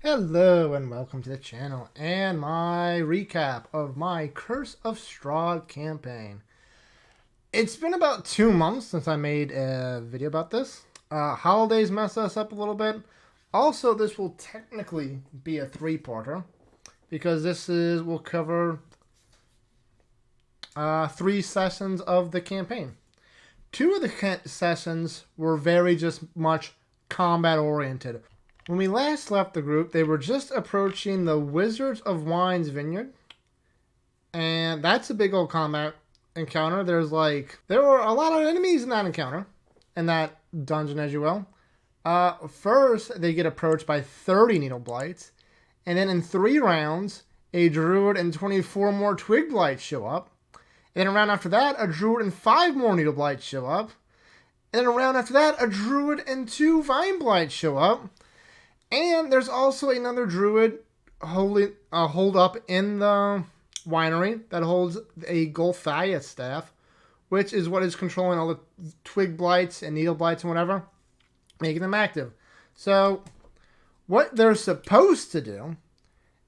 Hello and welcome to the channel and my recap of my Curse of Strahd campaign. It's been about 2 months since I made a video about this. Holidays messed us up a little bit. Also, this will technically be a 3-parter because will cover 3 sessions of the campaign. 2 of the sessions were very just much combat oriented. When we last left the group, they were just approaching the Wizards of Wine's vineyard. And that's a big old combat encounter. There were a lot of enemies in that encounter. In that dungeon, as you will. First, they get approached by 30 Needle Blights. And then in 3 rounds, a Druid and 24 more Twig Blights show up. And then a round after that, a Druid and 5 more Needle Blights show up. And then a round after that, a Druid and 2 Vine Blights show up. And there's also another Druid hold up in the winery that holds a Golthias staff, which is what is controlling all the Twig Blights and Needle Blights and whatever, making them active. So what they're supposed to do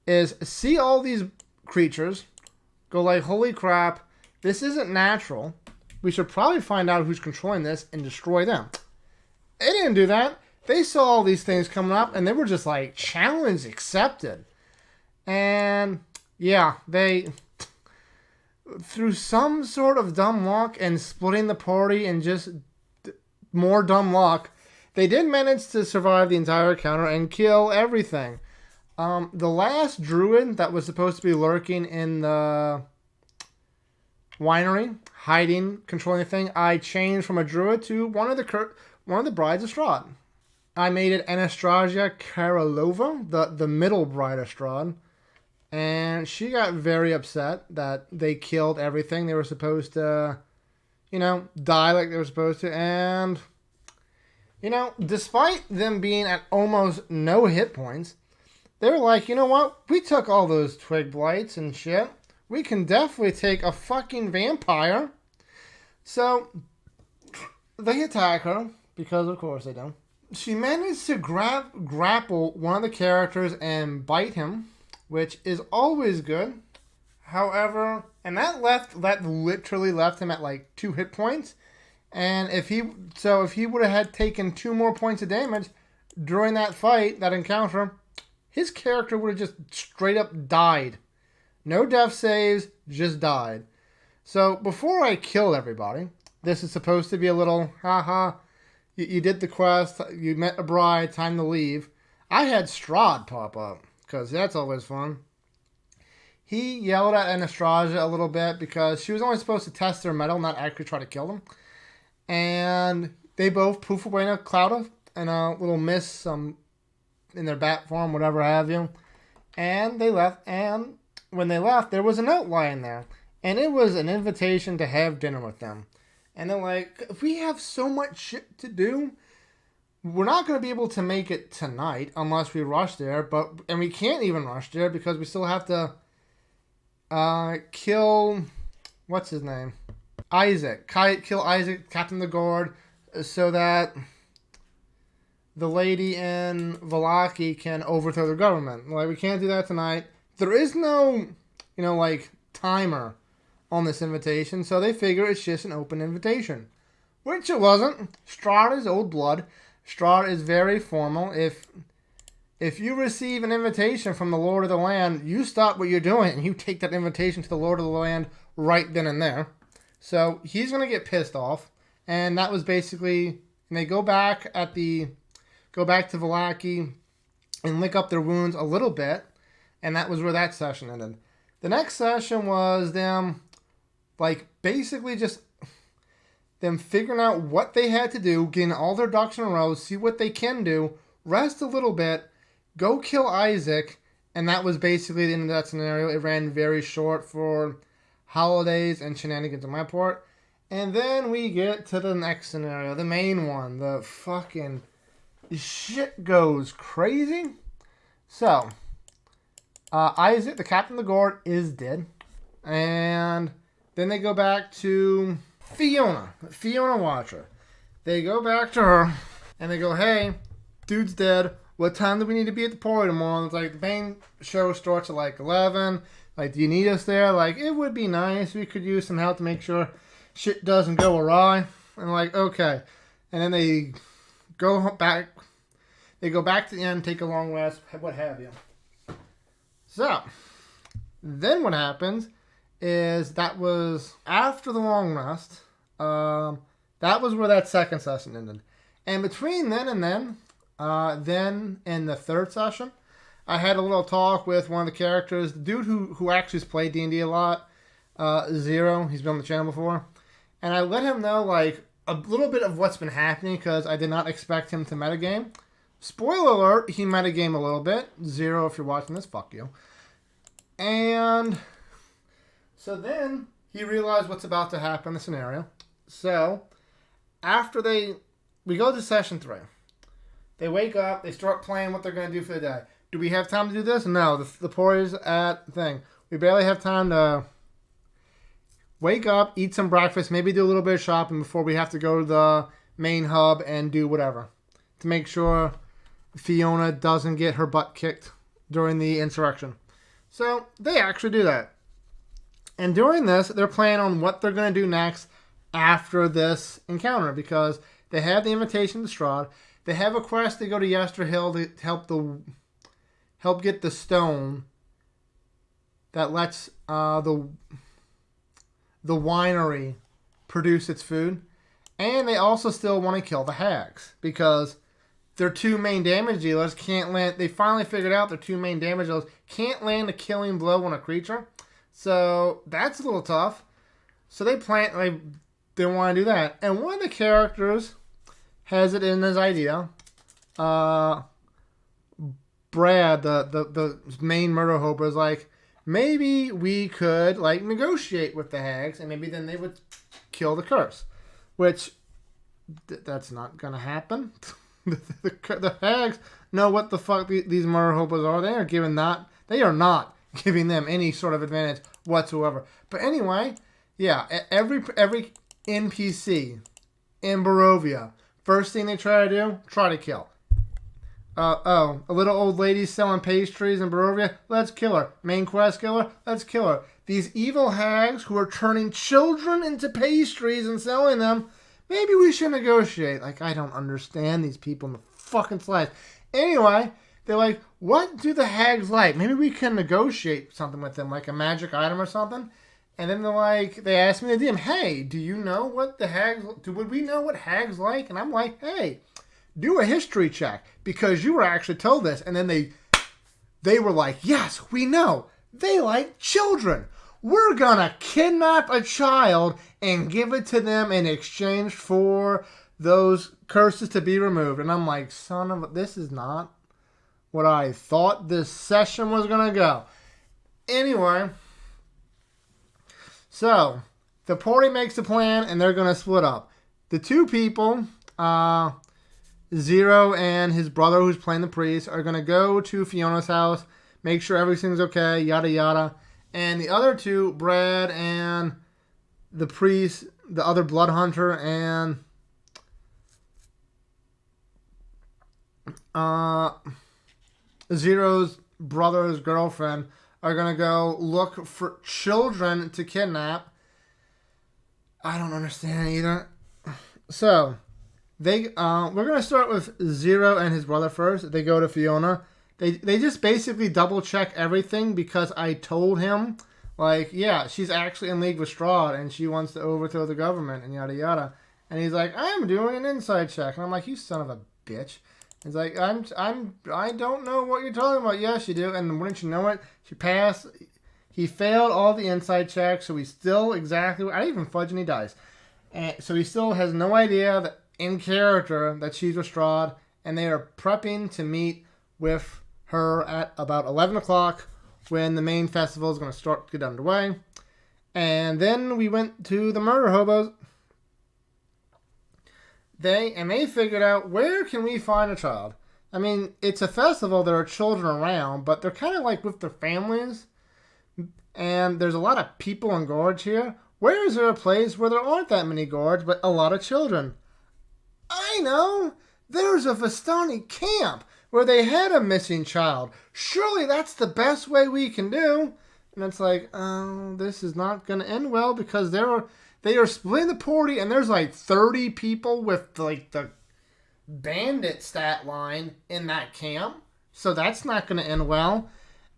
is see all these creatures, go like, holy crap, this isn't natural. We should probably find out who's controlling this and destroy them. They didn't do that. They saw all these things coming up, and they were just like, challenge accepted. And, yeah, they, through some sort of dumb luck and splitting the party and just more dumb luck, they did manage to survive the entire encounter and kill everything. The last Druid that was supposed to be lurking in the winery, hiding, controlling the thing, I changed from a Druid to one of the Brides of Strahd. I made it Anastasia Karolova, the middle Bride of Strahd. And she got very upset that they killed everything. They were supposed to, die like they were supposed to. And, despite them being at almost no hit points, they were like, you know what? We took all those Twig Blights and shit. We can definitely take a fucking vampire. So, they attack her, because of course they do. She managed to grapple one of the characters and bite him, which is always good. However, and that literally left him at like 2 hit points. And if he would have had taken 2 more points of damage during that fight, that encounter, his character would have just straight up died. No death saves, just died. So before I killed everybody, this is supposed to be a little haha. You did the quest, you met a bride, time to leave. I had Strahd pop up, because that's always fun. He yelled at Anastasia a little bit, because she was only supposed to test their mettle, not actually try to kill them. And they both poof away in a cloud and a little mist in their bat form, whatever have you. And they left, and when they left, there was a note lying there. And it was an invitation to have dinner with them. And they're like, we have so much shit to do. We're not going to be able to make it tonight unless we rush there. And we can't even rush there because we still have to kill, what's his name? Isaac. Kill Isaac, Captain the Guard, so that the lady in Vallaki can overthrow the government. Like, we can't do that tonight. There is no, timer on this invitation, so they figure it's just an open invitation. Which it wasn't. Strahd is old blood. Strahd is very formal. If you receive an invitation from the Lord of the Land, you stop what you're doing and you take that invitation to the Lord of the Land right then and there. So he's going to get pissed off. And that was basically, and they go back to Vallaki and lick up their wounds a little bit. And that was where that session ended. The next session was them basically just them figuring out what they had to do, getting all their ducks in a row, see what they can do, rest a little bit, go kill Isaac, and that was basically the end of that scenario. It ran very short for holidays and shenanigans on my part. And then we get to the next scenario, the main one. The fucking shit goes crazy. So, Isaac, the Captain of the Guard, is dead. And then they go back to Fiona Watcher. They go back to her, and they go, hey, dude's dead. what time do we need to be at the party tomorrow? And it's like, the main show starts at like 11. Like, do you need us there? Like, it would be nice. We could use some help to make sure shit doesn't go awry. And like, okay. And then they go back. They go back to the end, take a long rest, what have you. So, then what happens is that was after the long rest. That was where that second session ended. And between then and then in the third session, I had a little talk with one of the characters, the dude who actually has played D&D a lot, Zero. He's been on the channel before. And I let him know, like, a little bit of what's been happening because I did not expect him to metagame. Spoiler alert, he metagame a little bit. Zero, if you're watching this, fuck you. And so then he realized what's about to happen in the scenario. So, after we go to session 3. They wake up, they start playing what they're going to do for the day. Do we have time to do this? No, the party's at the thing. We barely have time to wake up, eat some breakfast, maybe do a little bit of shopping before we have to go to the main hub and do whatever. To make sure Fiona doesn't get her butt kicked during the insurrection. So, they actually do that. And during this, they're planning on what they're going to do next after this encounter. Because they have the invitation to Strahd. They have a quest to go to Yester Hill to help get the stone that lets the winery produce its food. And they also still want to kill the hags. Because their two main damage dealers can't land. They finally figured out their two main damage dealers can't land a killing blow on a creature. So that's a little tough. So they want to do that. And one of the characters has it in his idea. Brad, the main Murderhobo, is like, maybe we could like negotiate with the hags, and maybe then they would kill the curse. Which that's not gonna happen. The hags know what the fuck these Murderhobos are. They are not giving them any sort of advantage whatsoever. But anyway, yeah, every NPC in Barovia, first thing they try to kill. A little old lady selling pastries in Barovia, let's kill her. Main quest killer, let's kill her. These evil hags who are turning children into pastries and selling them, maybe we should negotiate. Like, I don't understand these people in the fucking slice. Anyway, they're like, what do the hags like? Maybe we can negotiate something with them, like a magic item or something. And then they asked me to DM, hey, do you know what the hags, would we know what hags like? And I'm like, hey, do a history check because you were actually told this. And then they were like, yes, we know. They like children. We're gonna kidnap a child and give it to them in exchange for those curses to be removed. And I'm like, this is not what I thought this session was gonna go. Anyway, so the party makes a plan and they're gonna split up. The two people, Zero and his brother who's playing the priest, are gonna go to Fiona's house, make sure everything's okay, yada yada. And the other two, Brad and the priest, the other blood hunter, and Zero's brother's girlfriend, are going to go look for children to kidnap. I don't understand either. So, we're going to start with Zero and his brother first. They go to Fiona. They just basically double check everything because I told him, like, yeah, she's actually in league with Strahd and she wants to overthrow the government and yada yada. And he's like, I'm doing an inside check. And I'm like, you son of a bitch. He's like, I don't know what you're talking about. Yes, you do. And wouldn't you know it? She passed. He failed all the inside checks, so he's still exactly. I didn't even fudge any dice. And so he still has no idea that in character that she's with Strahd, and they are prepping to meet with her at about 11 o'clock when the main festival is going to start to get underway. And then we went to the Murderhobos. They figured out, where can we find a child? I mean, it's a festival, there are children around, but they're kind of like with their families. And there's a lot of people and guards here. Where is there a place where there aren't that many guards, but a lot of children? I know! There's a Vistani camp! where they had a missing child. Surely that's the best way we can do. And it's like, oh, this is not going to end well because they are splitting the party and there's like 30 people with like the bandit stat line in that camp. So that's not going to end well.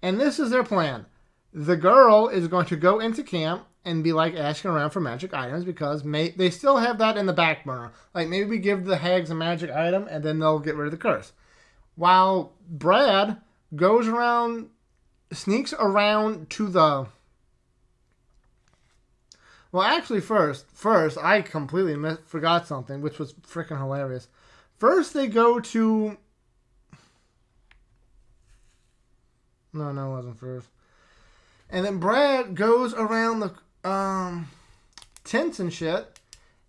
And this is their plan. The girl is going to go into camp and be like asking around for magic items because they still have that in the back burner. Like maybe we give the hags a magic item and then they'll get rid of the curse. While Brad sneaks around to the... Well, actually first I completely forgot something, which was freaking hilarious. First they go to... No, it wasn't first. And then Brad goes around the tents and shit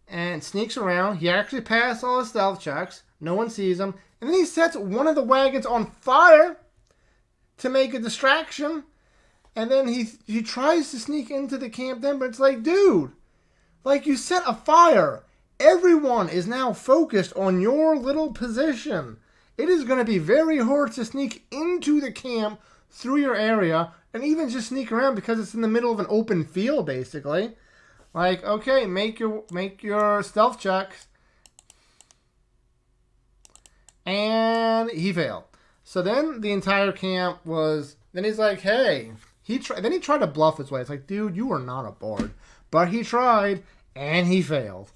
and sneaks around. He actually passed all his stealth checks. No one sees him. And then he sets one of the wagons on fire to make a distraction. And then he tries to sneak into the camp then, but it's like, dude, like you set a fire. Everyone is now focused on your little position. It is going to be very hard to sneak into the camp through your area and even just sneak around because it's in the middle of an open field, basically. Like, okay, make your stealth check. And he failed. So then the entire camp was... Then he's like, hey... Then he tried to bluff his way. It's like, dude, you are not a bard. But he tried, and he failed.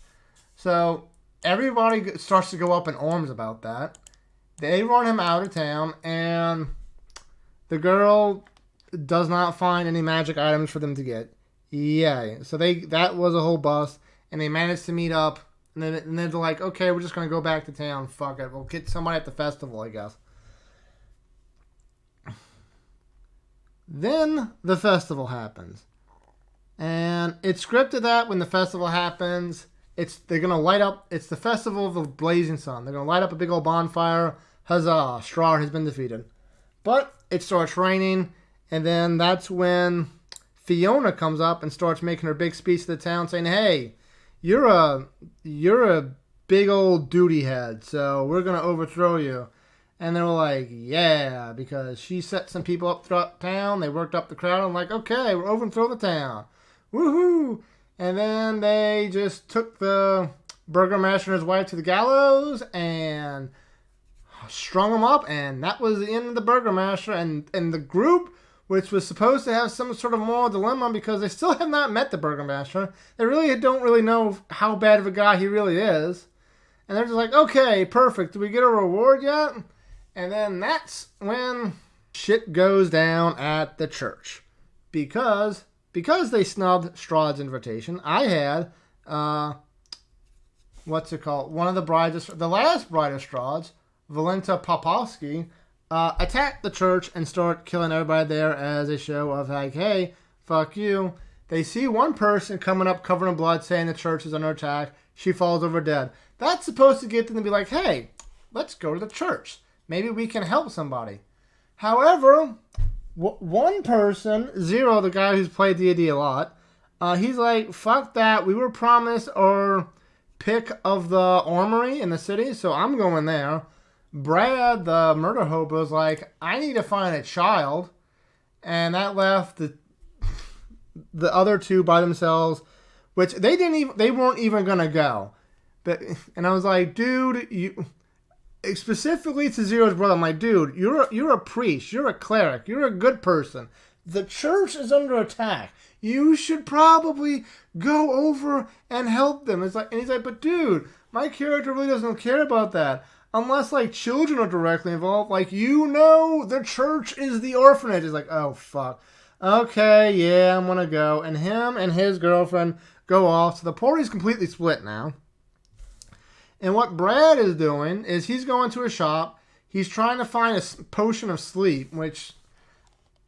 So everybody starts to go up in arms about that. They run him out of town, and the girl does not find any magic items for them to get. Yay. So that was a whole bust, and they managed to meet up, and then they're like, okay, we're just going to go back to town. Fuck it. We'll get somebody at the festival, I guess. Then the festival happens. And it's scripted that when the festival happens, they're going to light up, it's the festival of the blazing sun. They're going to light up a big old bonfire. Huzzah, Strahd has been defeated. But it starts raining, and then that's when Fiona comes up and starts making her big speech to the town saying, hey, you're a big old duty head, so we're going to overthrow you. And they were like, yeah, because she set some people up throughout town. They worked up the crowd. I'm like, okay, we're overthrow the town. Woohoo! And then they just took the burgomaster and his wife to the gallows and strung them up. And that was the end of the burgomaster. And the group, which was supposed to have some sort of moral dilemma because they still have not met the burgomaster. They really don't really know how bad of a guy he really is. And they're just like, okay, perfect. Do we get a reward yet? And then that's when shit goes down at the church. Because they snubbed Strahd's invitation, I had, one of the last bride of Strahd's, Valenta Popovsky, attack the church and start killing everybody there as a show of like, hey, fuck you. They see one person coming up covered in blood saying the church is under attack. She falls over dead. That's supposed to get them to be like, hey, let's go to the church. Maybe we can help somebody. However, one person, Zero, the guy who's played D&D a lot, he's like, fuck that. We were promised our pick of the armory in the city, so I'm going there. Brad, the Murderhobo, is like, I need to find a child. And that left the other two by themselves, which they weren't even going to go. And I was like, dude, specifically to Zero's brother, I'm like, dude, you're a priest, you're a cleric, you're a good person. The church is under attack. You should probably go over and help them. And he's like, but dude, my character really doesn't care about that. Unless like children are directly involved, like the church is the orphanage. It's like, oh fuck. Okay, yeah, I'm gonna go. And him and his girlfriend go off. So the party's completely split now. And what Brad is doing is he's going to a shop. He's trying to find a potion of sleep, which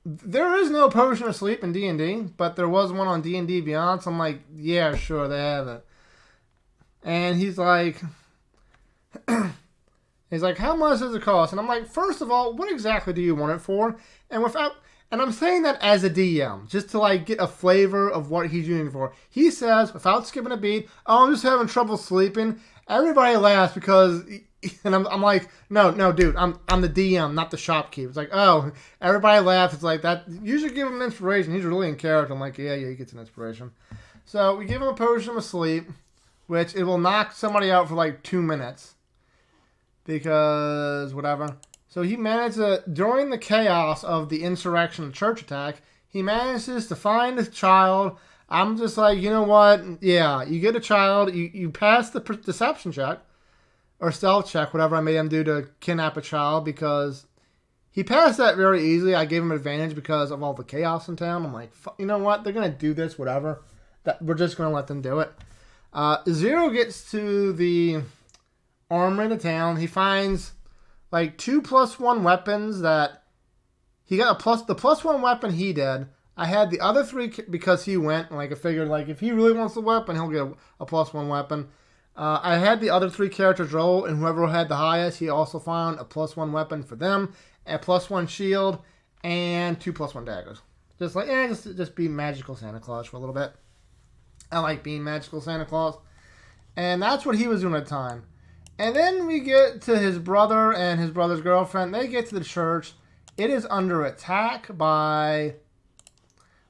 there is no potion of sleep in D&D, but there was one on D&D Beyond. So I'm like, yeah, sure, they have it. And he's like, how much does it cost? And I'm like, first of all, what exactly do you want it for? And I'm saying that as a DM, just to like get a flavor of what he's using it for. He says, without skipping a beat, oh, I'm just having trouble sleeping. Everybody laughs because And I'm like, no, dude, I'm the DM, not the shopkeeper. It's like, oh, everybody laughs. It's like that. You should give him inspiration. He's really in character. I'm like, yeah, he gets an inspiration. So we give him a potion of sleep, which it will knock somebody out for like 2 minutes. Because whatever. So he manages to, during the chaos of the insurrection and church attack, he manages to find a child. I'm just like, you know what? Yeah, you get a child. You pass the deception check. Or stealth check, whatever I made him do to kidnap a child, because he passed that very easily. I gave him advantage because of all the chaos in town. I'm like, you know what? They're going to do this, whatever. We're just going to let them do it. Zero gets to the armory in the town. He finds like 2+1 weapons that he got the +1 weapon he did. I had the other 3 because he went. Like I figured, like if he really wants the weapon, he'll get a +1 weapon. I had the other 3 characters roll, and whoever had the highest, he also found a +1 weapon for them, a +1 shield, and 2 +1 daggers. Just like, just be magical Santa Claus for a little bit. I like being magical Santa Claus. And that's what he was doing at the time. And then we get to his brother and his brother's girlfriend. They get to the church. It is under attack by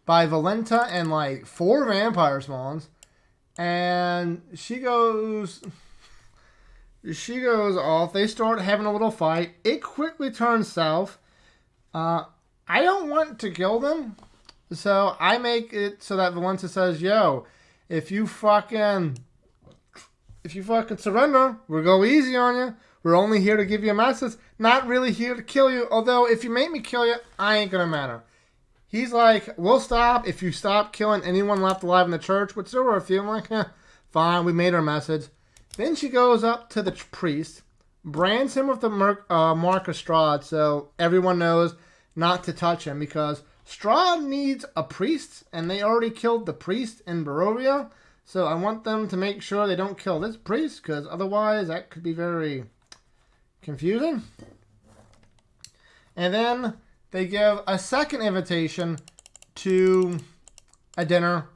Valenta and like 4 vampire spawns. And she goes off. They start having a little fight. It quickly turns south. I don't want to kill them, so I make it so that Valenta says, "Yo, if you fucking surrender, we'll go easy on you. We're only here to give you a message, not really here to kill you. Although if you make me kill you, I ain't gonna matter." He's like, we'll stop if you stop killing anyone left alive in the church, which there were a few. I'm like, fine, we made our message. Then she goes up to the priest, brands him with the mark of Strahd, so everyone knows not to touch him, because Strahd needs a priest, and they already killed the priest in Barovia, so I want them to make sure they don't kill this priest, because otherwise that could be very confusing. And then they give a second invitation to a dinner.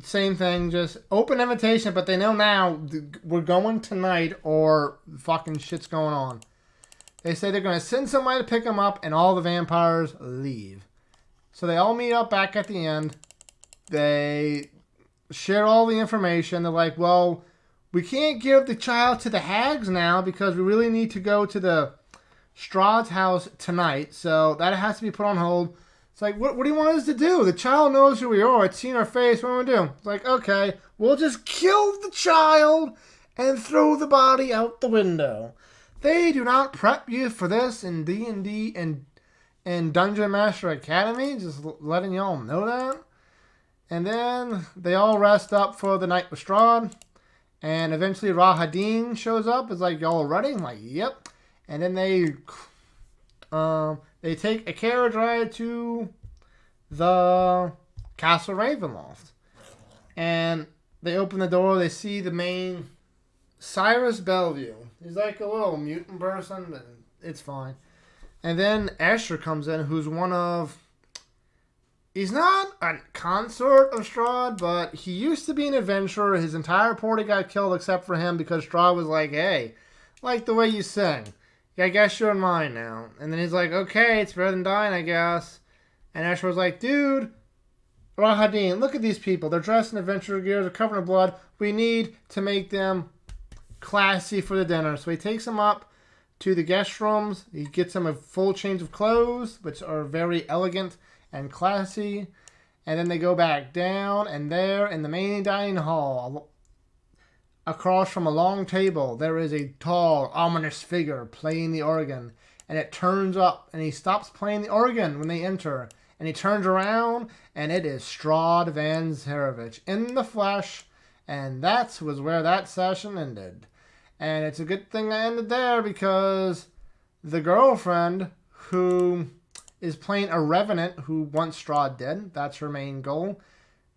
Same thing, just open invitation, but they know now we're going tonight or fucking shit's going on. They say they're going to send somebody to pick them up, and all the vampires leave. So they all meet up back at the end. They share all the information. They're like, well, we can't give the child to the hags now because we really need to go to the Strahd's house tonight, so that has to be put on hold. It's like, what do you want us to do? The child knows who we are. It's seen our face. What do we do? It's like, okay, we'll just kill the child and throw the body out the window. They do not prep you for this in D&D and Dungeon Master Academy. Just letting y'all know that. And then they all rest up for the night with Strahd. And eventually Rahadin shows up. It's like, y'all ready? I'm like, yep. And then they take a carriage ride to the Castle Ravenloft. And they open the door. They see the main Cyrus Bellevue. He's like a little mutant person, but it's fine. And then Asher comes in, who's one of... He's not a consort of Strahd, but he used to be an adventurer. His entire party got killed except for him because Strahd was like, hey, like the way you sing. I guess you're in mine now. And then he's like, okay, it's better than dying, I guess. And Asher was like, dude, Rahadin, look at these people. They're dressed in adventure gear. They're covered in blood. We need to make them classy for the dinner. So he takes them up to the guest rooms. He gets them a full change of clothes, which are very elegant and classy. And then they go back down, and there in the main dining hall, across from a long table, there is a tall, ominous figure playing the organ. And it turns up, and he stops playing the organ when they enter. And he turns around, and it is Strahd Van Zarovich in the flesh. And that was where that session ended. And it's a good thing I ended there, because the girlfriend, who is playing a revenant who wants Strahd dead, that's her main goal,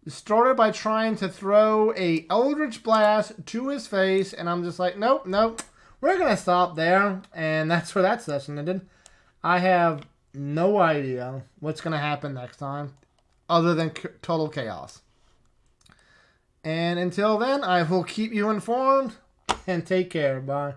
started by trying to throw a eldritch blast to his face, and I'm just like, nope, we're gonna stop there. And that's where that session ended. I have no idea what's gonna happen next time, other than total chaos. And until then, I will keep you informed, and take care. Bye.